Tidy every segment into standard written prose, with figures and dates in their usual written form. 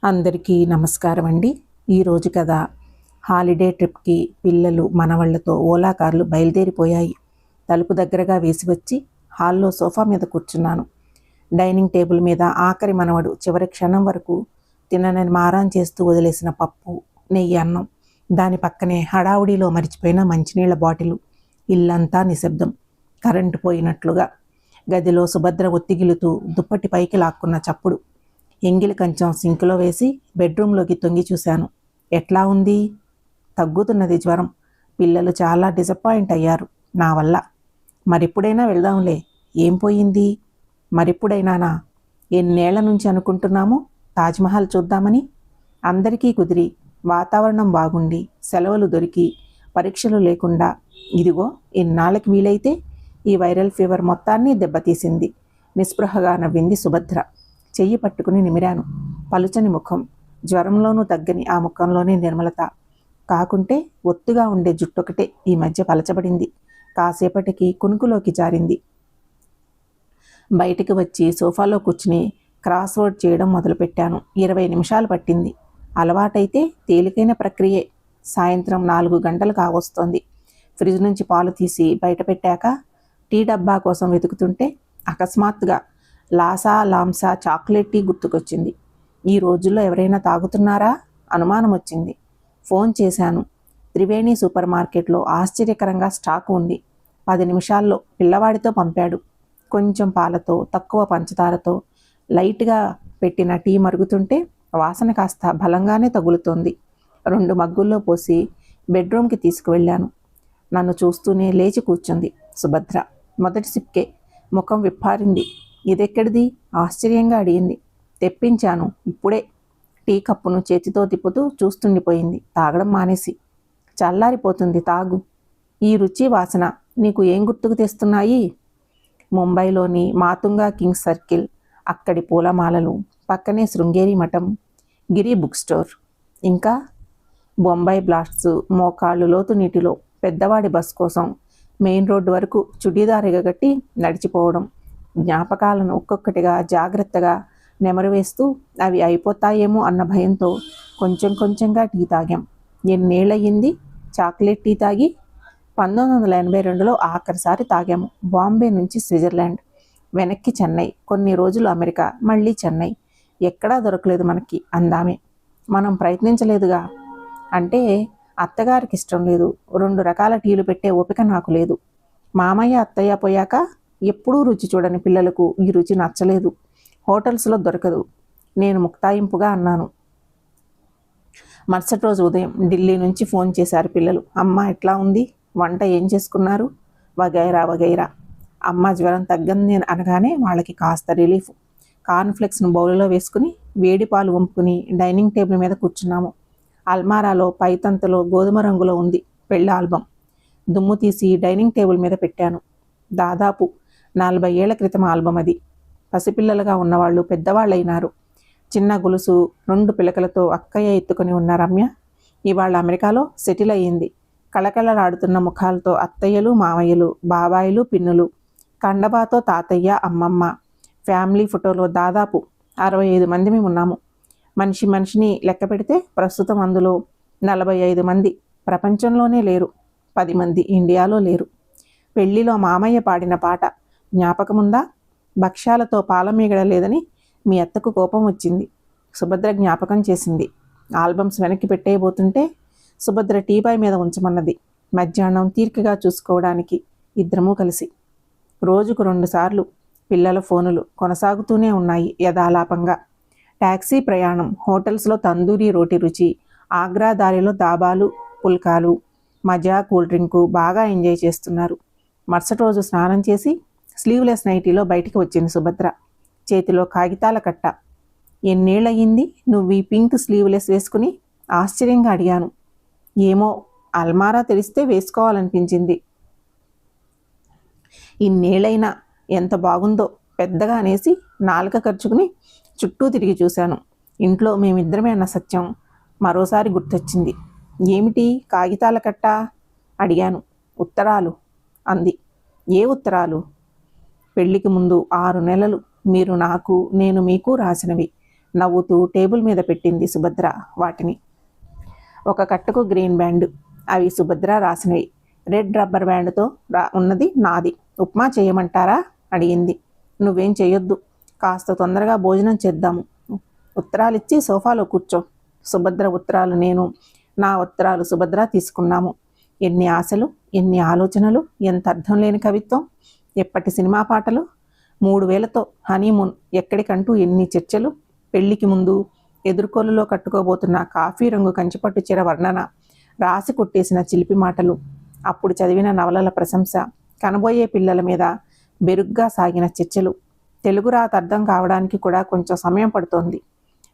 అందరికీ నమస్కారం అండి. ఈరోజు కథ హాలిడే ట్రిప్కి పిల్లలు మనవళ్లతో ఓలా కార్లు బయలుదేరిపోయాయి. తలుపు దగ్గరగా వేసి వచ్చి హాల్లో సోఫా మీద కూర్చున్నాను. డైనింగ్ టేబుల్ మీద ఆఖరి మనవడు చివరి క్షణం వరకు తిననని మారాన్ చేస్తూ వదిలేసిన పప్పు, నెయ్యి అన్నం, దాని పక్కనే హడావుడిలో మరిచిపోయిన మంచినీళ్ల బాటిలు. ఇల్లంతా నిశ్శబ్దం, కరెంటు పోయినట్లుగా. గదిలో సుభద్ర ఒత్తిగిలుతూ దుప్పటి పైకి లాక్కున్న చప్పుడు. ఎంగిలి కంచం సింకులో వేసి బెడ్రూమ్లోకి తొంగి చూశాను. ఎట్లా ఉంది? తగ్గుతున్నది జ్వరం. పిల్లలు చాలా డిసప్పాయింట్ అయ్యారు నా వల్ల. మరిప్పుడైనా వెళ్దాంలే. ఏం పోయింది? మరిప్పుడైనానా? ఎన్నేళ్ల నుంచి అనుకుంటున్నాము తాజ్మహల్ చూద్దామని. అందరికీ కుదిరి, వాతావరణం బాగుండి, సెలవులు దొరికి, పరీక్షలు లేకుండా ఇదిగో ఇన్నాళ్ళకి వీలైతే ఈ వైరల్ ఫీవర్ మొత్తాన్ని దెబ్బతీసింది. నిస్పృహగా నవ్వింది సుభద్ర. చెయ్యి పట్టుకుని నిమిరాను. పలుచని ముఖం, జ్వరంలోనూ తగ్గని ఆ ముఖంలోనే నిర్మలత. కాకుంటే ఒత్తుగా ఉండే జుట్టొకటే ఈ మధ్య పలచబడింది. కాసేపటికి కునుకులోకి జారింది. బయటికి వచ్చి సోఫాలో కూర్చుని క్రాస్వర్డ్ చేయడం మొదలుపెట్టాను. 20 నిమిషాలు పట్టింది. అలవాటైతే తేలికైన ప్రక్రియే. సాయంత్రం 4 గంటలు కావస్తోంది. ఫ్రిడ్జ్ నుంచి పాలు తీసి బయట పెట్టాక టీ డబ్బా కోసం వెతుకుతుంటే అకస్మాత్తుగా లాసా లాంసా చాక్లెట్ టీ గుర్తుకొచ్చింది. ఈ రోజుల్లో ఎవరైనా తాగుతున్నారా? అనుమానం వచ్చింది. ఫోన్ చేశాను. త్రివేణి సూపర్ మార్కెట్లో ఆశ్చర్యకరంగా స్టాక్ ఉంది. 10 నిమిషాల్లో పిల్లవాడితో పంపాడు. కొంచెం పాలతో, తక్కువ పంచదారతో లైట్గా పెట్టిన టీ మరుగుతుంటే వాసన కాస్త బలంగానే తగులుతోంది. 2 మగ్గుల్లో పోసి బెడ్రూమ్కి తీసుకువెళ్ళాను. నన్ను చూస్తూనే లేచి కూర్చుంది సుభద్ర. మొదటి సిప్కే ముఖం విప్పారింది. ఇదెక్కడిది? ఆశ్చర్యంగా అడిగింది. తెప్పించాను ఇప్పుడే. టీ కప్పును చేతితో తిప్పుతూ చూస్తుండిపోయింది తాగడం మానేసి. చల్లారిపోతుంది, తాగు. ఈ రుచి వాసన నీకు ఏం గుర్తుకు తెస్తున్నాయి? ముంబైలోని మాతుంగా కింగ్స్ సర్కిల్, అక్కడి పూలమాలలు, పక్కనే శృంగేరి మఠం, గిరి బుక్ స్టోర్, ఇంకా బొంబాయి బ్లాస్ట్స్, మోకాళ్ళు లోతు నీటిలో పెద్దవాడి బస్ కోసం మెయిన్ రోడ్డు వరకు చుడీదార్ ఎగగట్టి నడిచిపోవడం. జ్ఞాపకాలను ఒక్కొక్కటిగా జాగ్రత్తగా నెమరు వేస్తూ అవి అయిపోతాయేమో అన్న భయంతో కొంచెం కొంచెంగా టీ తాగాం. ఎన్నేళ్ళయ్యింది చాక్లెట్ టీ తాగి? 1982లో ఆఖరిసారి తాగాము. బాంబే నుంచి స్విట్జర్లాండ్, వెనక్కి చెన్నై, కొన్ని రోజులు అమెరికా, మళ్ళీ చెన్నై. ఎక్కడా దొరకలేదు మనకి అందామే. మనం ప్రయత్నించలేదుగా. అంటే అత్తగారికి ఇష్టం లేదు. 2 రకాల టీలు పెట్టే ఓపిక నాకు లేదు. మామయ్య అత్తయ్య పోయాక ఎప్పుడూ రుచి చూడని పిల్లలకు ఈ రుచి నచ్చలేదు. హోటల్స్లో దొరకదు. నేను ముక్తాయింపుగా అన్నాను. మరుసటి రోజు ఉదయం ఢిల్లీ నుంచి ఫోన్ చేశారు పిల్లలు. అమ్మ ఎట్లా ఉంది? వంట ఏం చేసుకున్నారు? వగైరా వగైరా. అమ్మ జ్వరం తగ్గంది అనగానే వాళ్ళకి కాస్త రిలీఫ్. కార్న్ఫ్లెక్స్ను బౌల్లో వేసుకుని వేడి పాలు వంపుకుని డైనింగ్ టేబుల్ మీద కూర్చున్నాము. అల్మారాలో పైతంతలో గోధుమ రంగులో ఉంది పెళ్ళి ఆల్బమ్. దుమ్ము తీసి డైనింగ్ టేబుల్ మీద పెట్టాను. దాదాపు 40 ఏళ్ల క్రితం ఆల్బమ్ అది. పసిపిల్లలుగా ఉన్నవాళ్ళు పెద్దవాళ్ళైనారు. చిన్న గొలుసు, 2 పిలకలతో అక్కయ్య ఎత్తుకొని ఉన్న రమ్య ఇవాళ అమెరికాలో సెటిల్ అయ్యింది. కళకళలాడుతున్న ముఖాలతో అత్తయ్యలు, మామయ్యలు, బాబాయిలు, పిన్నులు, కండబాతో తాతయ్య, అమ్మమ్మ. ఫ్యామిలీ ఫోటోలో దాదాపు 65 మంది ఉన్నాము. మనిషిని లెక్క పెడితే ప్రస్తుతం అందులో 45 మంది ప్రపంచంలోనే లేరు. 10 మంది ఇండియాలో లేరు. పెళ్లిలో మామయ్య పాడిన పాట జ్ఞాపకముందా? భక్ష్యాలతో పాలమీగడ లేదని మీ అత్తకు కోపం వచ్చింది. సుభద్ర జ్ఞాపకం చేసింది. ఆల్బమ్స్ వెనక్కి పెట్టేయబోతుంటే సుభద్ర టీపాయ్ మీద ఉంచమన్నది. మధ్యాహ్నం తీరికగా చూసుకోవడానికి ఇద్దరము కలిసి. రోజుకు 2 సార్లు పిల్లల ఫోనులు కొనసాగుతూనే ఉన్నాయి యథాలాపంగా. ట్యాక్సీ ప్రయాణం, హోటల్స్లో తందూరీ రోటి రుచి, ఆగ్రా దారిలో దాబాలు, పుల్కాలు, మజా, కూల్ డ్రింకు బాగా ఎంజాయ్ చేస్తున్నారు. మరుసటి రోజు స్నానం చేసి స్లీవ్లెస్ నైటీలో బయటికి వచ్చింది సుభద్ర. చేతిలో కాగితాల కట్ట. ఎన్నేళ్ళయింది నువ్వు ఈ పింక్ స్లీవ్లెస్ వేసుకుని? ఆశ్చర్యంగా అడిగాను. ఏమో, అల్మారా తెరిస్తే వేసుకోవాలనిపించింది. ఇన్నేళ్ళైనా ఎంత బాగుందో పెద్దగా అనేసి నాలుక ఖర్చుకుని చుట్టూ తిరిగి చూశాను. ఇంట్లో మేమిద్దరమే అన్న సత్యం మరోసారి గుర్తొచ్చింది. ఏమిటి కాగితాల కట్ట? అడిగాను. ఉత్తరాలు అంది. ఏ ఉత్తరాలు? పెళ్లికి ముందు 6 నెలలు మీరు నాకు, నేను మీకు రాసినవి. నవ్వుతూ టేబుల్ మీద పెట్టింది సుభద్ర వాటిని. ఒక కట్టుకు గ్రీన్ బ్యాండ్, అవి సుభద్ర రాసినవి. రెడ్ రబ్బర్ బ్యాండ్తో ఉన్నది నాది. ఉప్మా చేయమంటారా అడిగింది. నువ్వేం చేయొద్దు, కాస్త తొందరగా భోజనం చేద్దాము. ఉత్తరాలిచ్చి సోఫాలో కూర్చో. సుభద్ర ఉత్తరాలు నేను, నా ఉత్తరాలు సుభద్ర తీసుకున్నాము. ఎన్ని ఆశలు, ఎన్ని ఆలోచనలు, ఎంత అర్థం లేని కవిత్వం, ఎప్పటి సినిమా పాటలు. 3000తో హనీమూన్ ఎక్కడికంటూ ఎన్ని చర్చలు. పెళ్లికి ముందు ఎదుర్కొలులో కట్టుకోబోతున్న కాఫీ రంగు కంచిపట్టు చీర వర్ణన, రాసి కొట్టేసిన చిలిపి మాటలు, అప్పుడు చదివిన నవలల ప్రశంస, కనబోయే పిల్లల మీద బెరుగ్గా సాగిన చర్చలు. తెలుగు రాత అర్థం కావడానికి కూడా కొంచెం సమయం పడుతోంది.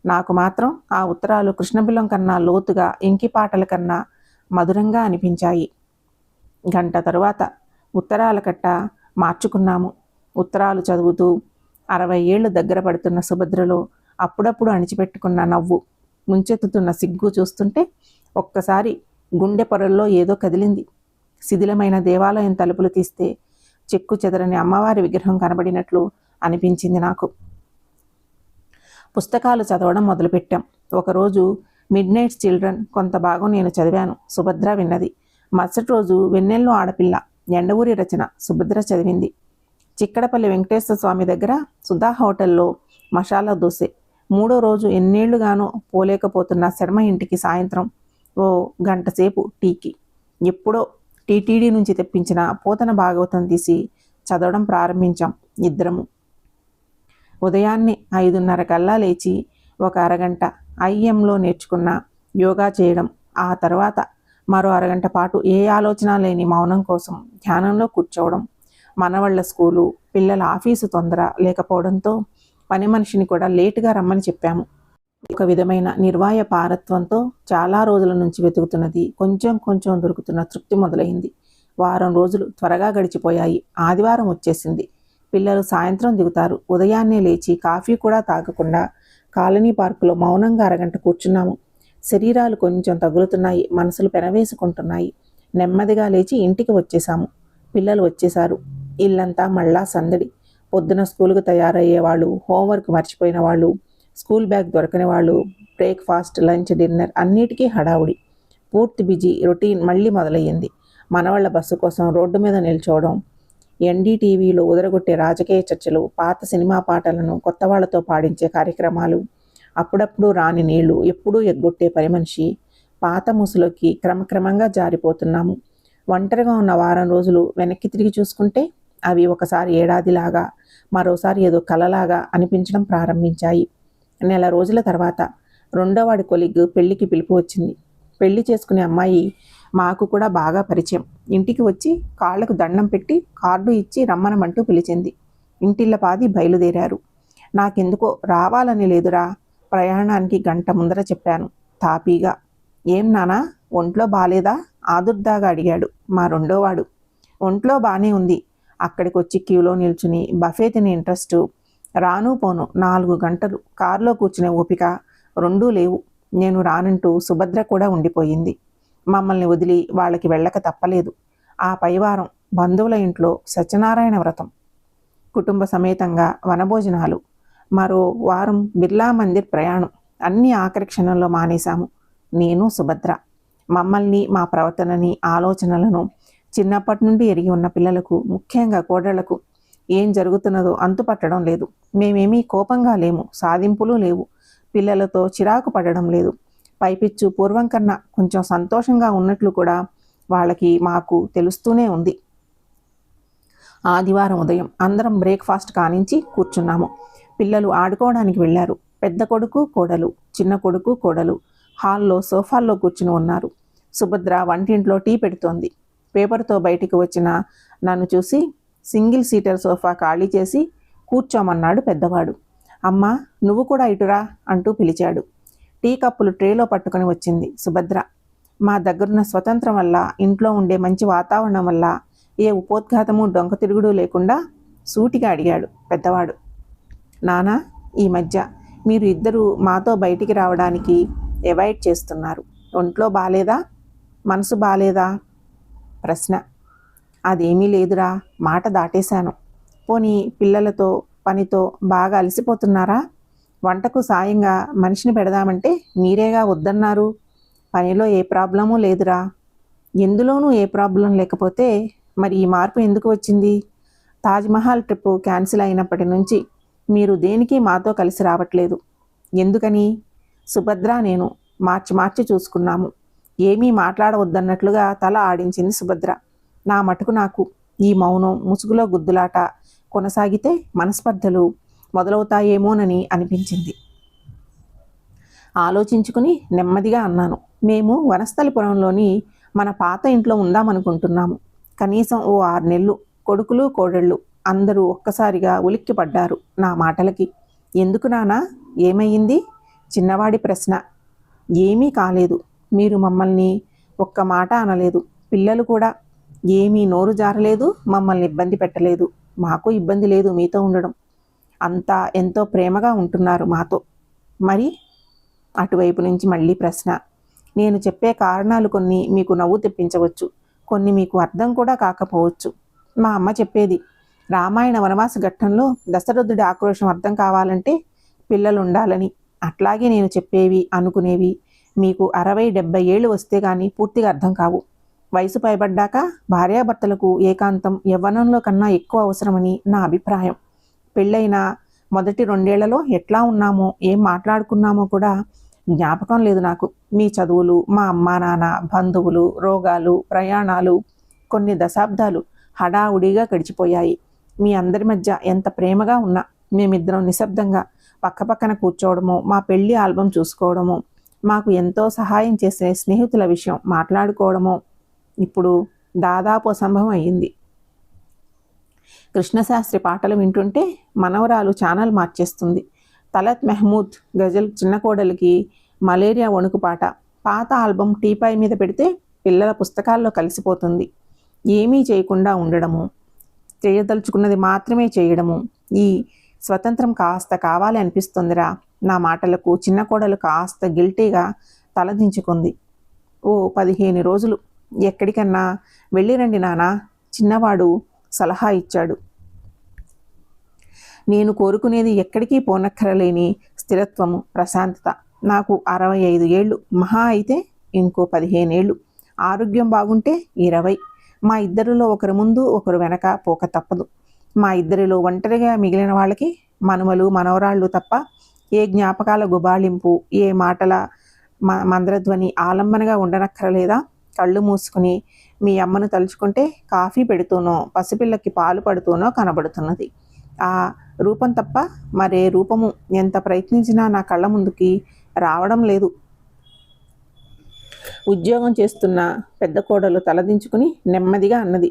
నాకు మాత్రం ఆ ఉత్తరాలు కృష్ణబిల్లం కన్నా లోతుగా, ఇంకి పాటల కన్నా మధురంగా అనిపించాయి. గంట తరువాత ఉత్తరాల కట్ట మార్చుకున్నాము. ఉత్తరాలు చదువుతూ 60 ఏళ్లు దగ్గర పడుతున్న సుభద్రలో అప్పుడప్పుడు అణిచిపెట్టుకున్న నవ్వు, ముంచెత్తుతున్న సిగ్గు చూస్తుంటే ఒక్కసారి గుండె పొరల్లో ఏదో కదిలింది. శిథిలమైన దేవాలయం తలుపులు తీస్తే చెక్కు చెదరని అమ్మవారి విగ్రహం కనబడినట్లు అనిపించింది నాకు. పుస్తకాలు చదవడం మొదలుపెట్టాం. ఒకరోజు మిడ్ నైట్స్ చిల్డ్రన్ కొంత భాగం నేను చదివాను, సుభద్ర విన్నది. మరుసటి రోజు వెన్నెల్లో ఆడపిల్ల, ఎండవూరి రచన సుభద్ర చదివింది. చిక్కడపల్లి వెంకటేశ్వర స్వామి దగ్గర సుధా హోటల్లో మసాలా దోశ. 3వ రోజు ఎన్నేళ్లుగానో పోలేకపోతున్న శర్మ ఇంటికి సాయంత్రం ఓ గంట సేపు టీకి. ఎప్పుడో టీటీడీ నుంచి తెప్పించిన పోతన భాగవతం తీసి చదవడం ప్రారంభించాం ఇద్దరము. ఉదయాన్నే 5:30 కల్లా లేచి ఒక అరగంట ఐఎంలో నేర్చుకున్న యోగా చేయడం, ఆ తర్వాత మరో అరగంట పాటు ఏ ఆలోచన లేని మౌనం కోసం ధ్యానంలో కూర్చోవడం. మనవళ్ల స్కూలు, పిల్లల ఆఫీసు తొందర లేకపోవడంతో పని మనిషిని కూడా లేటుగా రమ్మని చెప్పాము. ఒక విధమైన నిర్వాయ పారత్వంతో చాలా రోజుల నుంచి వెతుకుతున్నది కొంచెం కొంచెం దొరుకుతున్న తృప్తి మొదలైంది. వారం రోజులు త్వరగా గడిచిపోయాయి. ఆదివారం వచ్చేసింది. పిల్లలు సాయంత్రం దిగుతారు. ఉదయాన్నే లేచి కాఫీ కూడా తాగకుండా కాలనీ పార్కులో మౌనంగా అరగంట కూర్చున్నాము. శరీరాలు కొంచెం తగులుతున్నాయి, మనసులు పెనవేసుకుంటున్నాయి. నెమ్మదిగా లేచి ఇంటికి వచ్చేసాము. పిల్లలు వచ్చేశారు. ఇల్లంతా మళ్ళా సందడి. పొద్దున స్కూలుకు తయారయ్యేవాళ్ళు, హోంవర్క్ మర్చిపోయిన వాళ్ళు, స్కూల్ బ్యాగ్ దొరకని వాళ్ళు, బ్రేక్ఫాస్ట్, లంచ్, డిన్నర్ అన్నిటికీ హడావుడి. పూర్తి బిజీ రొటీన్ మళ్ళీ మొదలయ్యింది. మనవాళ్ల బస్సు కోసం రోడ్డు మీద నిల్చోవడం, ఎన్డీటీవీలో ఉదరగొట్టే రాజకీయ చర్చలు, పాత సినిమా పాటలను కొత్త వాళ్లతో పాడించే కార్యక్రమాలు, అప్పుడప్పుడు రాని నీళ్లు, ఎప్పుడూ ఎగ్గొట్టే పని మనిషి. పాత ముసులోకి క్రమక్రమంగా జారిపోతున్నాము. ఒంటరిగా ఉన్న వారం రోజులు వెనక్కి తిరిగి చూసుకుంటే అవి ఒకసారి ఏడాదిలాగా, మరోసారి ఏదో కలలాగా అనిపించడం ప్రారంభించాయి. నెల రోజుల తర్వాత రెండోవాడి కొలిగ్ పెళ్లికి పిలుపు వచ్చింది. పెళ్లి చేసుకునే అమ్మాయి మాకు కూడా బాగా పరిచయం. ఇంటికి వచ్చి కాళ్లకు దండం పెట్టి కార్డు ఇచ్చి రమ్మనమంటూ పిలిచింది. ఇంటిల్లపాది బయలుదేరారు. నాకెందుకో రావాలని లేదురా. ప్రయాణానికి గంట ముందర చెప్పాను తాపీగా. ఏం నానా, ఒంట్లో బాలేదా ఆదుర్దాగా అడిగాడు మా రెండోవాడు. ఒంట్లో బానే ఉంది. అక్కడికి వచ్చి క్యూలో నిల్చుని బఫే తినే ఇంట్రెస్టు, రాను పోను 4 గంటలు కారులో కూర్చునే ఓపిక రెండూ లేవు. నేను రానంటూ సుభద్ర కూడా ఉండిపోయింది. మమ్మల్ని వదిలి వాళ్ళకి వెళ్ళక తప్పలేదు. ఆ పైవారం బంధువుల ఇంట్లో సత్యనారాయణ వ్రతం, కుటుంబ సమేతంగా వనభోజనాలు, మరో వారం బిర్లా మందిర్ ప్రయాణం. అన్ని ఆఖరి క్షణంలో మానేశాము. నేను, సుభద్ర. మమ్మల్ని, మా ప్రవర్తనని, ఆలోచనలను చిన్నప్పటి నుండి ఎరిగి ఉన్న పిల్లలకు, ముఖ్యంగా కోడళ్లకు ఏం జరుగుతున్నదో అంతుపట్టడం లేదు. మేమేమీ కోపంగా లేము, సాధింపులు లేవు. పిల్లలతో చిరాకు పడడం లేదు. పైపిచ్చు పూర్వం కన్నా కొంచెం సంతోషంగా ఉన్నట్లు కూడా వాళ్ళకి మాకు తెలుస్తూనే ఉంది. ఆదివారం ఉదయం అందరం బ్రేక్ఫాస్ట్ కానించి కూర్చున్నాము. పిల్లలు ఆడుకోవడానికి వెళ్ళారు. పెద్ద కొడుకు, కోడలు, చిన్న కొడుకు, కోడలు హాల్లో సోఫాల్లో కూర్చుని ఉన్నారు. సుభద్ర వంటింట్లో టీ పెడుతోంది. పేపర్తో బయటికి వచ్చిన నన్ను చూసి సింగిల్ సీటర్ సోఫా ఖాళీ చేసి కూర్చోమన్నాడు పెద్దవాడు. అమ్మా, నువ్వు కూడా ఇటురా అంటూ పిలిచాడు. టీ కప్పులు ట్రేలో పట్టుకుని వచ్చింది సుభద్ర. మా దగ్గరున్న స్వతంత్రం వల్ల, ఇంట్లో ఉండే మంచి వాతావరణం వల్ల ఏ ఉపోద్ఘాతము, డొంక తిరుగుడు లేకుండా సూటిగా అడిగాడు పెద్దవాడు. నానా, ఈ మధ్య మీరు ఇద్దరు మాతో బయటికి రావడానికి అవాయిడ్ చేస్తున్నారు. ఒంట్లో బాలేదా, మనసు బాలేదా? ప్రశ్న. అదేమీ లేదురా, మాట దాటేశాను. పోనీ పిల్లలతో, పనితో బాగా అలసిపోతున్నారా? వంటకు సాయంగా మనిషిని పెడదామంటే మీరేగా వద్దన్నారు. పనిలో ఏ ప్రాబ్లమూ లేదురా. ఎందులోనూ ఏ ప్రాబ్లం లేకపోతే మరి ఈ మార్పు ఎందుకు వచ్చింది? తాజ్మహల్ ట్రిప్పు క్యాన్సిల్ అయినప్పటి నుంచి మీరు దేనికి మాతో కలిసి రావట్లేదు. ఎందుకని? సుభద్ర నేను మార్చి చూసుకున్నాము. ఏమీ మాట్లాడవద్దన్నట్లుగా తల ఆడించింది సుభద్ర. నా మటుకు నాకు ఈ మౌనం, ముసుగులో గుద్దులాట కొనసాగితే మనస్పర్ధలు మొదలవుతాయేమోనని అనిపించింది. ఆలోచించుకుని నెమ్మదిగా అన్నాను. మేము వనస్థలిపురంలోని మన పాత ఇంట్లో ఉందామనుకుంటున్నాము. కనీసం ఓ 6 నెలలు. కొడుకులు కోడళ్ళు అందరూ ఒక్కసారిగా ఉలిక్కిపడ్డారు నా మాటలకి. ఎందుకు నానా? ఏమయ్యింది? చిన్నవాడి ప్రశ్న. ఏమీ కాలేదు. మీరు మమ్మల్ని ఒక్క మాట అనలేదు. పిల్లలు కూడా ఏమీ నోరు జారలేదు, మమ్మల్ని ఇబ్బంది పెట్టలేదు. మాకు ఇబ్బంది లేదు మీతో ఉండడం. అంతా ఎంతో ప్రేమగా ఉంటున్నారు మాతో. మరి? అటువైపు నుంచి మళ్ళీ ప్రశ్న. నేను చెప్పే కారణాలు కొన్ని మీకు నవ్వు తెప్పించవచ్చు, కొన్ని మీకు అర్థం కూడా కాకపోవచ్చు. మా అమ్మ చెప్పేది, రామాయణ వనవాస ఘట్టంలో దశరథుడి ఆక్రోశం అర్థం కావాలంటే పిల్లలు ఉండాలని. అట్లాగే నేను చెప్పేవి, అనుకునేవి మీకు 60-70 ఏళ్ళు వస్తే కానీ పూర్తిగా అర్థం కావు. వయసు పైబడ్డాక భార్యాభర్తలకు ఏకాంతం యవ్వనంలో కన్నా ఎక్కువ అవసరమని నా అభిప్రాయం. పెళ్ళైన మొదటి 2 ఏళ్లలో ఎట్లా ఉన్నామో, ఏం మాట్లాడుకున్నామో కూడా జ్ఞాపకం లేదు నాకు. మీ చదువులు, మా అమ్మా నాన్న, బంధువులు, రోగాలు, ప్రయాణాలు, కొన్ని దశాబ్దాలు హడావుడిగా గడిచిపోయాయి. మీ అందరి మధ్య ఎంత ప్రేమగా ఉన్నా మేమిద్దరం నిశ్శబ్దంగా పక్కపక్కన కూర్చోవడమో, మా పెళ్లి ఆల్బం చూసుకోవడమో, మాకు ఎంతో సహాయం చేసే స్నేహితుల విషయం మాట్లాడుకోవడమో ఇప్పుడు దాదాపు అసంభవం అయ్యింది. కృష్ణశాస్త్రి పాటలు వింటుంటే మనవరాలు ఛానల్ మార్చేస్తుంది. తలత్ మెహమూద్ గజల్ చిన్న కోడలికి మలేరియా వణుకు పాట. పాత ఆల్బం టీపాయ్ మీద పెడితే పిల్లల పుస్తకాల్లో కలిసిపోతుంది. ఏమీ చేయకుండా ఉండడము, చేయదలుచుకున్నది మాత్రమే చేయడము. ఈ స్వతంత్రం కాస్త కావాలి అనిపిస్తుందిరా. నా మాటలకు చిన్న కోడలు కాస్త గిల్టీగా తలదించుకుంది. ఓ 15 రోజులు ఎక్కడికన్నా వెళ్ళిరండి నానా, చిన్నవాడు సలహా ఇచ్చాడు. నేను కోరుకునేది ఎక్కడికి పోనక్కరలేని స్థిరత్వము, ప్రశాంతత. నాకు 65 ఏళ్ళు, మహా అయితే ఇంకో 15 ఏళ్ళు. ఆరోగ్యం బాగుంటే 20. మా ఇద్దరిలో ఒకరు ముందు ఒకరు వెనక పోక తప్పదు. మా ఇద్దరిలో ఒంటరిగా మిగిలిన వాళ్ళకి మనుమలు మనవరాళ్ళు తప్ప ఏ జ్ఞాపకాల గుబాళింపు, ఏ మాటల మంద్రధ్వని ఆలంబనగా ఉండనక్కరలేదా? కళ్ళు మూసుకుని మీ అమ్మను తలుచుకుంటే కాఫీ పెడుతూనో, పసిపిల్లకి పాలు పడుతూనో కనబడుతున్నది. ఆ రూపం తప్ప మరే రూపము ఎంత ప్రయత్నించినా నా కళ్ళ ముందుకి రావడం లేదు. ఉద్యోగం చేస్తున్న పెద్ద కోడలు తలదించుకుని నెమ్మదిగా అన్నది,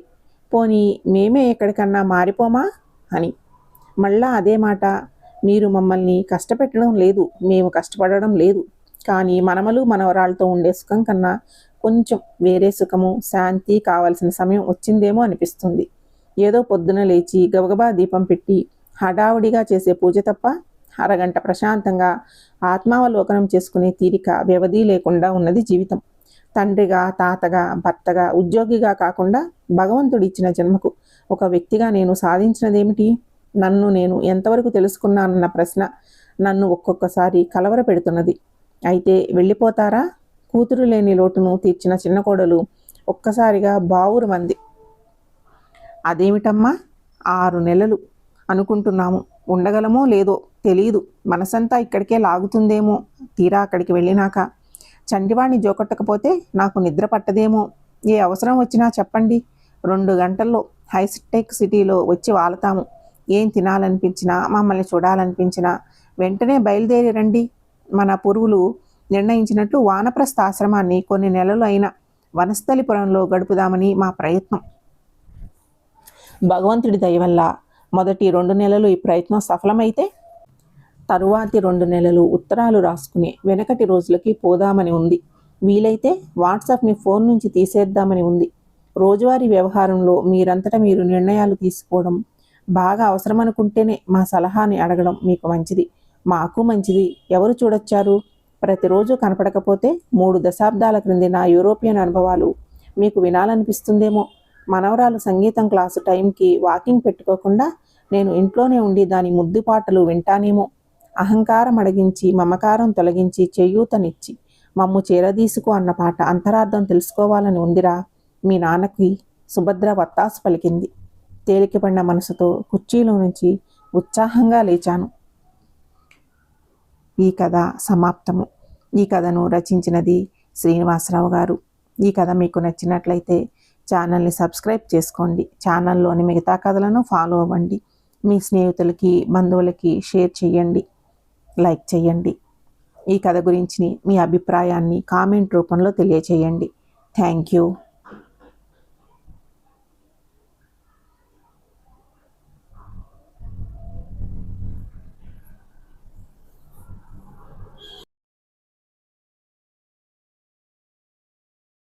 పోనీ మేమే ఎక్కడికన్నా మారిపోమా అని. మళ్ళా అదే మాట. మీరు మమ్మల్ని కష్టపెట్టడం లేదు, మేము కష్టపడడం లేదు. కానీ మనమలు మనవరాళ్ళతో ఉండే సుఖం కన్నా కొంచెం వేరే సుఖము, శాంతి కావాల్సిన సమయం వచ్చిందేమో అనిపిస్తుంది. ఏదో పొద్దున లేచి గబగబా దీపం పెట్టి హడావుడిగా చేసే పూజ తప్ప అరగంట ప్రశాంతంగా ఆత్మావలోకనం చేసుకునే తీరిక, వ్యవధి లేకుండా ఉన్నది జీవితం. తండ్రిగా, తాతగా, భర్తగా, ఉద్యోగిగా కాకుండా భగవంతుడు ఇచ్చిన జన్మకు ఒక వ్యక్తిగా నేను సాధించినదేమిటి? నన్ను నేను ఎంతవరకు తెలుసుకున్నానన్న ప్రశ్న నన్ను ఒక్కొక్కసారి కలవర పెడుతున్నది. అయితే వెళ్ళిపోతారా? కూతురు లేని లోటును తీర్చిన చిన్న కోడలు ఒక్కసారిగా బావురు మంది. అదేమిటమ్మా? 6 నెలలు అనుకుంటున్నాము. ఉండగలమో లేదో తెలియదు. మనసంతా ఇక్కడికే లాగుతుందేమో. తీరా అక్కడికి వెళ్ళినాక చంటివాణ్ణి జోకొట్టకపోతే నాకు నిద్ర పట్టదేమో. ఏ అవసరం వచ్చినా చెప్పండి, 2 గంటల్లో హైటెక్ సిటీలో వచ్చి వాలతాము. ఏం తినాలనిపించినా, మమ్మల్ని చూడాలనిపించినా వెంటనే బయలుదేరి రండి. మన పూర్వులు నిర్ణయించినట్లు వానప్రస్థ ఆశ్రమాన్ని కొన్ని నెలలు అయిన వనస్థలిపురంలో గడుపుదామని మా ప్రయత్నం. భగవంతుడి దయ వల్ల మొదటి 2 నెలలు ఈ ప్రయత్నం సఫలమైతే తరువాతి 2 నెలలు ఉత్తరాలు రాసుకుని వెనకటి రోజులకి పోదామని ఉంది. వీలైతే వాట్సాప్ని ఫోన్ నుంచి తీసేద్దామని ఉంది. రోజువారీ వ్యవహారంలో మీరంతటా మీరు నిర్ణయాలు తీసుకోవడం బాగా అవసరమనుకుంటేనే మా సలహాని అడగడం మీకు మంచిది, మాకు మంచిది. ఎవరు చూడొచ్చారు? ప్రతిరోజు కనపడకపోతే 3 దశాబ్దాల క్రింది నా యూరోపియన్ అనుభవాలు మీకు వినాలనిపిస్తుందేమో. మనవరాలు సంగీతం క్లాసు టైంకి వాకింగ్ పెట్టుకోకుండా నేను ఇంట్లోనే ఉండి దాని ముద్దుపాటలు వింటానేమో. అహంకారం అడిగించి మమకారం తొలగించి చేయూతనిచ్చి మమ్ము చేరదీసుకు అన్న పాట అంతరార్థం తెలుసుకోవాలని ఉందిరా. మీ నాన్నకి సుభద్ర వత్తాసు పలికింది. తేలికపడిన మనసుతో కుర్చీలో నుంచి ఉత్సాహంగా లేచాను. ఈ కథ సమాప్తము. ఈ కథను రచించినది శ్రీనివాసరావు గారు. ఈ కథ మీకు నచ్చినట్లయితే ఛానల్ని సబ్స్క్రైబ్ చేసుకోండి. ఛానల్లోని మిగతా కథలను ఫాలో అవ్వండి. మీ స్నేహితులకి బంధువులకి షేర్ చేయండి, లైక్ చేయండి. ఈ కథ గురించి మీ అభిప్రాయాన్ని కామెంట్ రూపంలో తెలియచేయండి. Thank you.